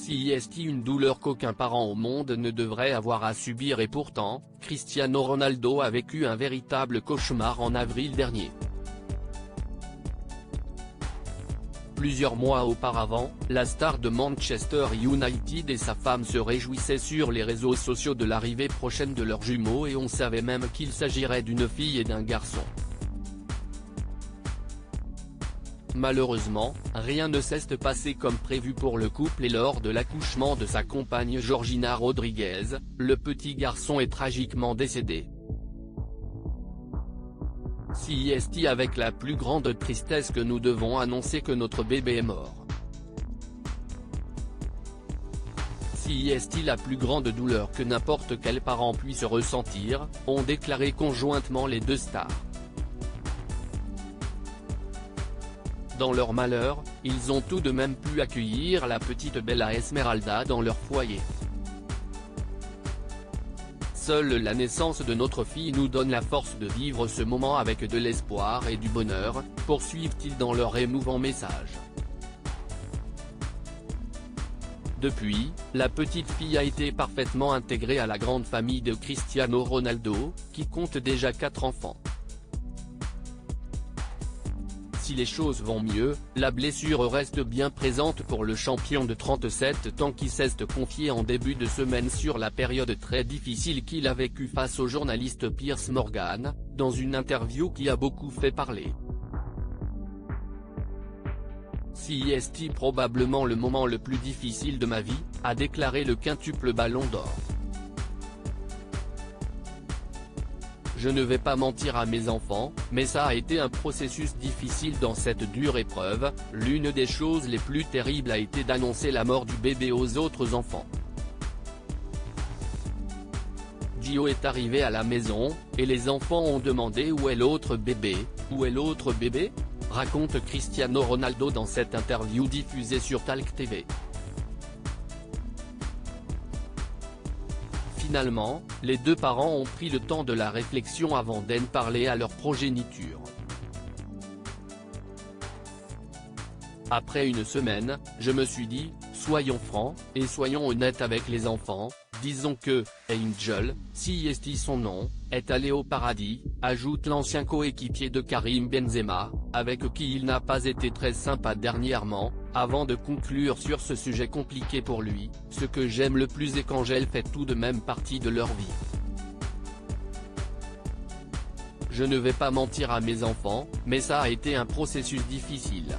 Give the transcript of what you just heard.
CIST, une douleur qu'aucun parent au monde ne devrait avoir à subir, et pourtant, Cristiano Ronaldo a vécu un véritable cauchemar en avril dernier. Plusieurs mois auparavant, la star de Manchester United et sa femme se réjouissaient sur les réseaux sociaux de l'arrivée prochaine de leurs jumeaux, et on savait même qu'il s'agirait d'une fille et d'un garçon. Malheureusement, rien ne s'est passé comme prévu pour le couple, et lors de l'accouchement de sa compagne Georgina Rodriguez, le petit garçon est tragiquement décédé. CIST, avec la plus grande tristesse que nous devons annoncer que notre bébé est mort. CIST, la plus grande douleur que n'importe quel parent puisse ressentir, ont déclaré conjointement les deux stars. Dans leur malheur, ils ont tout de même pu accueillir la petite Bella Esmeralda dans leur foyer. Seule la naissance de notre fille nous donne la force de vivre ce moment avec de l'espoir et du bonheur, poursuivent-ils dans leur émouvant message. Depuis, la petite fille a été parfaitement intégrée à la grande famille de Cristiano Ronaldo, qui compte déjà 4 enfants. Si les choses vont mieux, la blessure reste bien présente pour le champion de 37 ans, qui s'est confié en début de semaine sur la période très difficile qu'il a vécue face au journaliste Piers Morgan, dans une interview qui a beaucoup fait parler. CIST, probablement le moment le plus difficile de ma vie, a déclaré le quintuple Ballon d'Or. Je ne vais pas mentir à mes enfants, mais ça a été un processus difficile dans cette dure épreuve. L'une des choses les plus terribles a été d'annoncer la mort du bébé aux autres enfants. Gio est arrivé à la maison, et les enfants ont demandé où est l'autre bébé, où est l'autre bébé, raconte Cristiano Ronaldo dans cette interview diffusée sur Talk TV. Finalement, les deux parents ont pris le temps de la réflexion avant d'en parler à leur progéniture. Après une semaine, je me suis dit, soyons francs, et soyons honnêtes avec les enfants, disons que, Angel, CIST son nom, est allé au paradis, ajoute l'ancien coéquipier de Karim Benzema, avec qui il n'a pas été très sympa dernièrement, avant de conclure sur ce sujet compliqué pour lui: ce que j'aime le plus est qu'Angel fait tout de même partie de leur vie. Je ne vais pas mentir à mes enfants, mais ça a été un processus difficile.